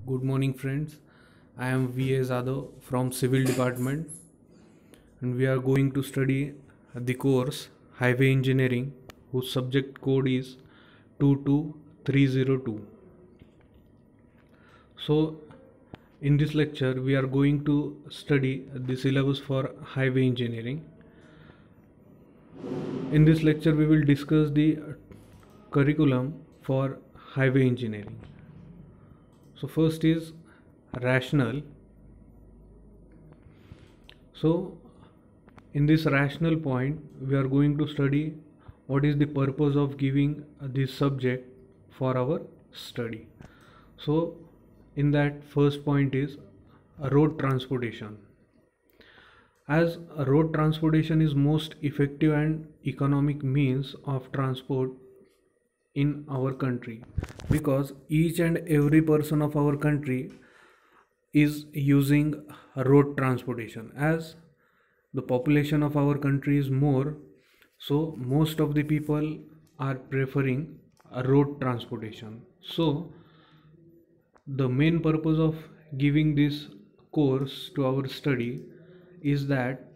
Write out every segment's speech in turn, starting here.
Good morning, friends. I am V.A. Zadav from Civil Department, and we are going to study the course Highway Engineering, whose subject code is 22302. So, in this lecture, we are going to study the syllabus for Highway Engineering. In this lecture, we will discuss the curriculum for Highway Engineering. So, first is rational. So, in this rational point, we are going to study what is the purpose of giving this subject for our study. So, in that first point is road transportation. As road transportation is most effective and economic means of transport in our country, because each and every person of our country is using road transportation. As the population of our country is more, so most of the people are preferring a road transportation. So the main purpose of giving this course to our study is that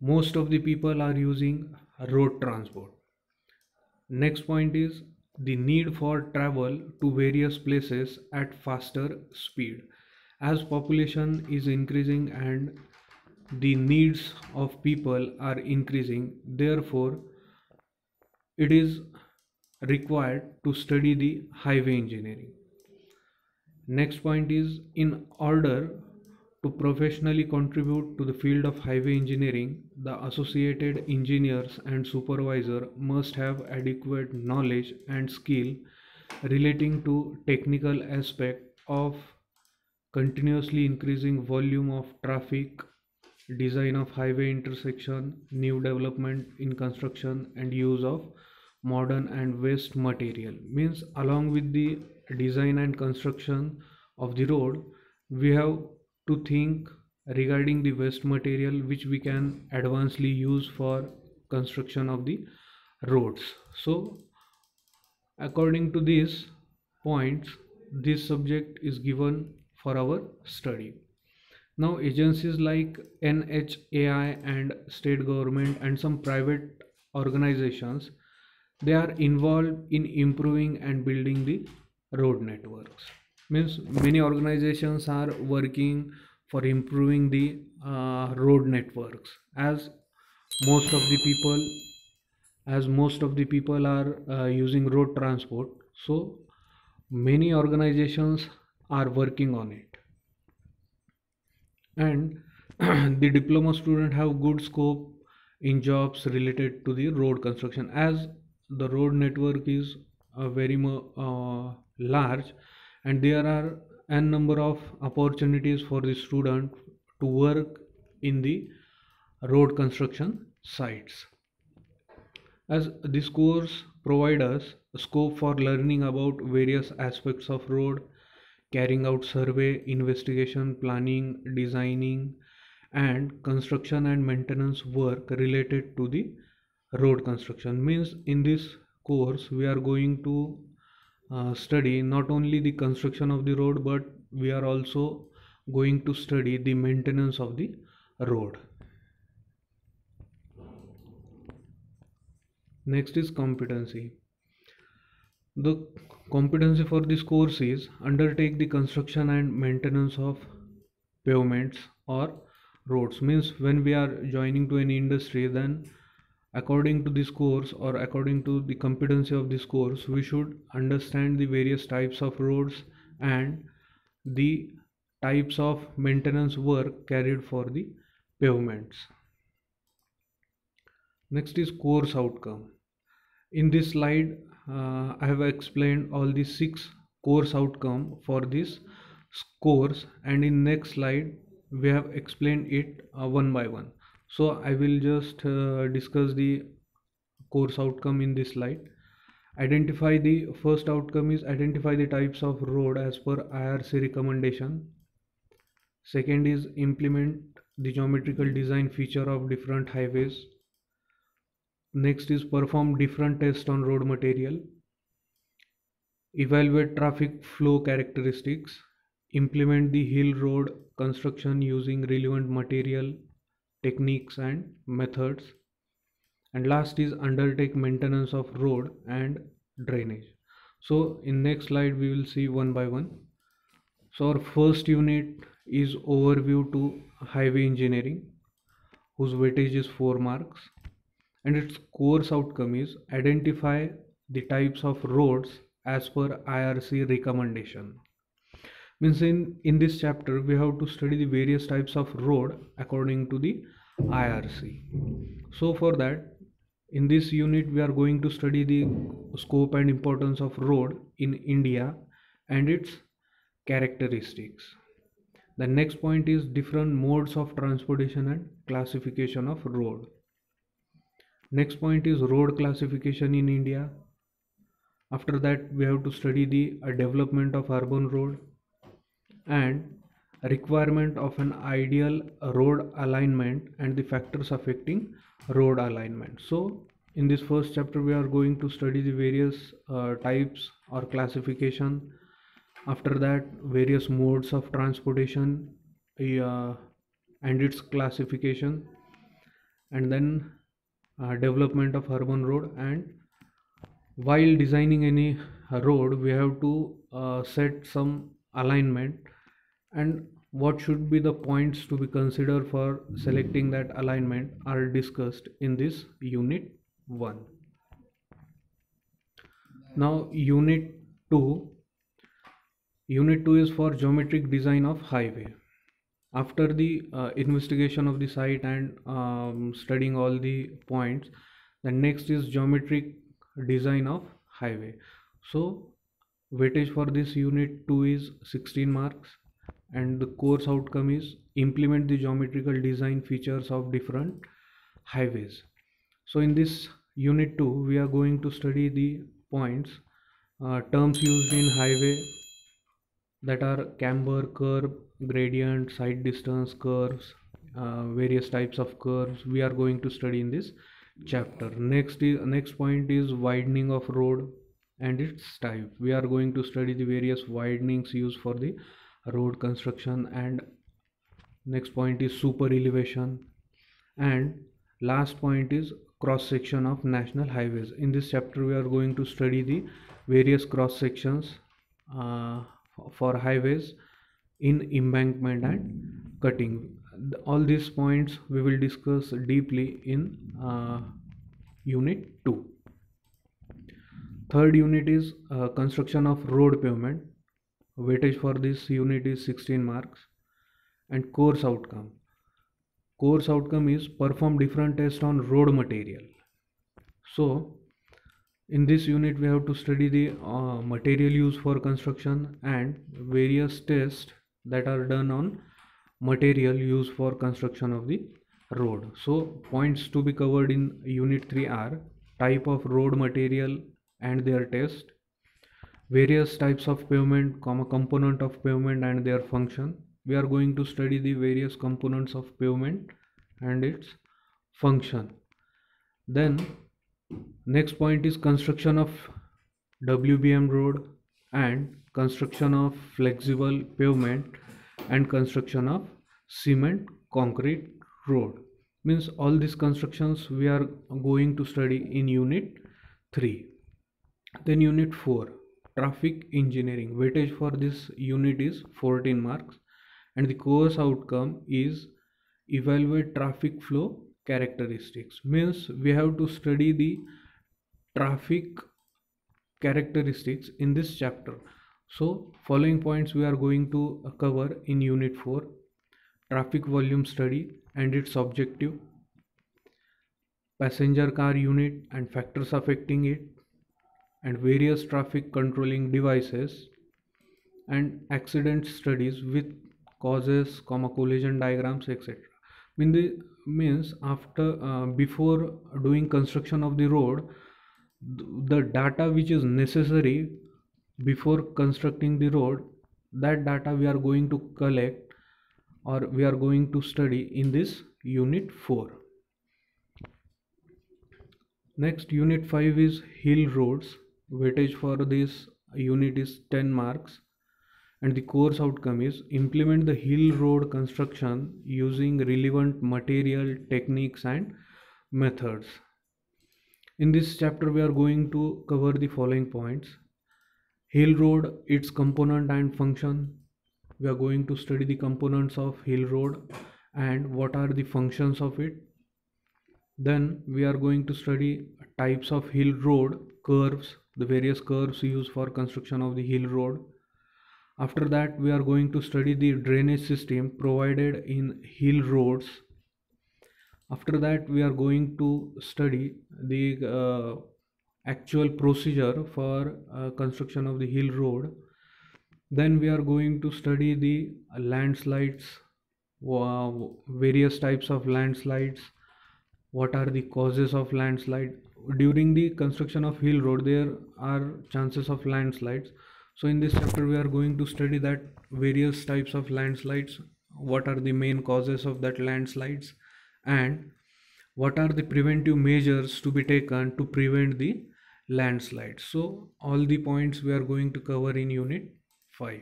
most of the people are using road transport. Next point is the need for travel to various places at faster speed. As population is increasing and the needs of people are increasing, therefore it is required to study the highway engineering. Next point is, in order to professionally contribute to the field of highway engineering, the associated engineers and supervisor must have adequate knowledge and skill relating to technical aspect of continuously increasing volume of traffic, design of highway intersection, new development in construction, and use of modern and waste material. Means along with the design and construction of the road, we have to think regarding the waste material which we can advancedly use for construction of the roads. So according to these points, this subject is given for our study. Now, agencies like NHAI and state government and some private organizations, they are involved in improving and building the road networks. Means many organizations are working for improving the road networks, as most of the people are using road transport. So many organizations are working on it, and the diploma student have good scope in jobs related to the road construction, as the road network is large, and there are n number of opportunities for the student to work in the road construction sites. As this course provides us a scope for learning about various aspects of road, carrying out survey, investigation, planning, designing, and construction and maintenance work related to the road construction. Means in this course we are going to study not only the construction of the road, but we are also going to study the maintenance of the road. Next is competency. The competency for this course is undertake the construction and maintenance of pavements or roads. Means when we are joining to any industry, then according to this course or according to the competency of this course, we should understand the various types of roads and the types of maintenance work carried for the pavements. Next is course outcome. In this slide, I have explained all the 6 course outcome for this course, and in next slide we have explained it one by one. So I will just discuss the course outcome in this slide. Identify the first outcome is identify the types of road as per IRC recommendation. Second is implement the geometrical design feature of different highways. Next is perform different tests on road material. Evaluate traffic flow characteristics. implement the hill road construction using relevant material, techniques and methods. And last is undertake maintenance of road and drainage. So in next slide we will see one by one. So our first unit is overview to highway engineering, whose weightage is 4 marks, and its course outcome is identify the types of roads as per IRC recommendation. Means in this chapter we have to study the various types of road according to the IRC. So for that, in this unit we are going to study the scope and importance of road in India and its characteristics. The next point is different modes of transportation and classification of road. Next point is road classification in India. After that we have to study the development of urban road and requirement of an ideal road alignment and the factors affecting road alignment. So in this first chapter we are going to study the various types or classification. After that, various modes of transportation and its classification, and then development of urban road. And while designing any road we have to set some alignment, and what should be the points to be considered for selecting that alignment are discussed in this unit 1. Now unit 2 is for geometric design of highway. After the investigation of the site and studying all the points, the next is geometric design of highway. So weightage for this unit 2 is 16 marks, and the course outcome is implement the geometrical design features of different highways. So in this unit 2 we are going to study the points, terms used in highway, that are camber, curve, gradient, side distance, curves, various types of curves we are going to study in this chapter. Next point is widening of road and its type. We are going to study the various widenings used for the road construction. And next point is super elevation, and last point is cross section of national highways. In this chapter we are going to study the various cross sections for highways in embankment and cutting. All these points we will discuss deeply in unit 2. Third unit is construction of road pavement. Weightage for this unit is 16 marks. And course outcome is perform different tests on road material. So in this unit we have to study the material used for construction and various tests that are done on material used for construction of the road. So points to be covered in unit 3 are type of road material and their test, various types of pavement, component of pavement and their function. We are going to study the various components of pavement and its function. Then next point is construction of WBM road and construction of flexible pavement and construction of cement concrete road. Means all these constructions we are going to study in unit 3. Then unit 4, traffic engineering. Weightage for this unit is 14 marks, and the course outcome is evaluate traffic flow characteristics. Means we have to study the traffic characteristics in this chapter. So following points we are going to cover in unit 4: traffic volume study and its objective, passenger car unit and factors affecting it, and various traffic controlling devices, and accident studies with causes, collision diagrams, etc. Means after before doing construction of the road, the data which is necessary before constructing the road, that data we are going to collect or we are going to study in this unit 4. Next, unit 5 is hill roads. Weightage for this unit is 10 marks, and the course outcome is implement the hill road construction using relevant material, techniques and methods. In this chapter we are going to cover the following points: hill road, its component and function. We are going to study the components of hill road and what are the functions of it. Then we are going to study types of hill road, curves, the various curves used for construction of the hill road. After that we are going to study the drainage system provided in hill roads. After that we are going to study the actual procedure for construction of the hill road. Then we are going to study the landslides, various types of landslides, what are the causes of landslide. During the construction of hill road there are chances of landslides, so in this chapter we are going to study that various types of landslides, what are the main causes of that landslides, and what are the preventive measures to be taken to prevent the landslides. So all the points we are going to cover in unit 5.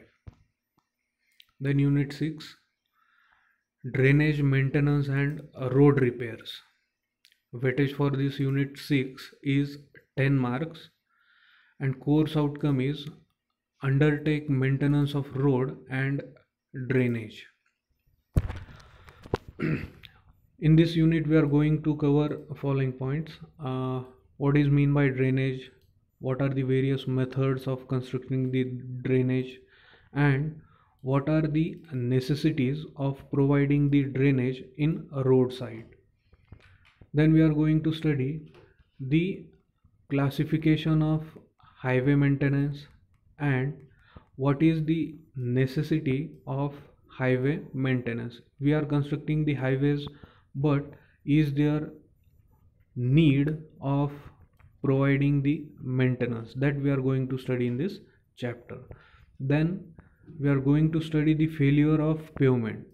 Then unit 6, drainage maintenance and road repairs. Weightage for this unit 6 is 10 marks and course outcome is undertake maintenance of road and drainage. In this unit we are going to cover following points: what is mean by drainage, what are the various methods of constructing the drainage, and what are the necessities of providing the drainage in a roadside. Then we are going to study the classification of highway maintenance and what is the necessity of highway maintenance. We are constructing the highways, but is there need of providing the maintenance? That we are going to study in this chapter. Then we are going to study the failure of pavement.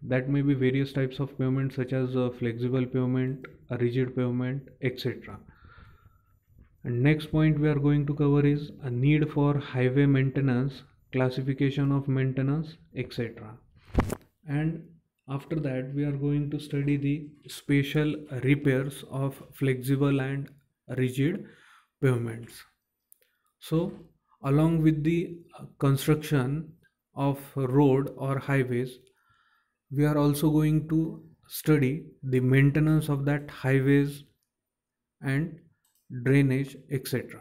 That may be various types of pavement such as flexible pavement, a rigid pavement, etc. And next point we are going to cover is a need for highway maintenance, classification of maintenance, etc. And after that we are going to study the special repairs of flexible and rigid pavements. So along with the construction of road or highways, we are also going to study the maintenance of that highways and drainage, etc.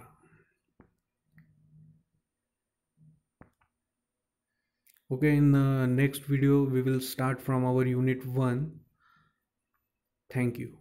Okay, in the next video we will start from our unit 1. Thank you.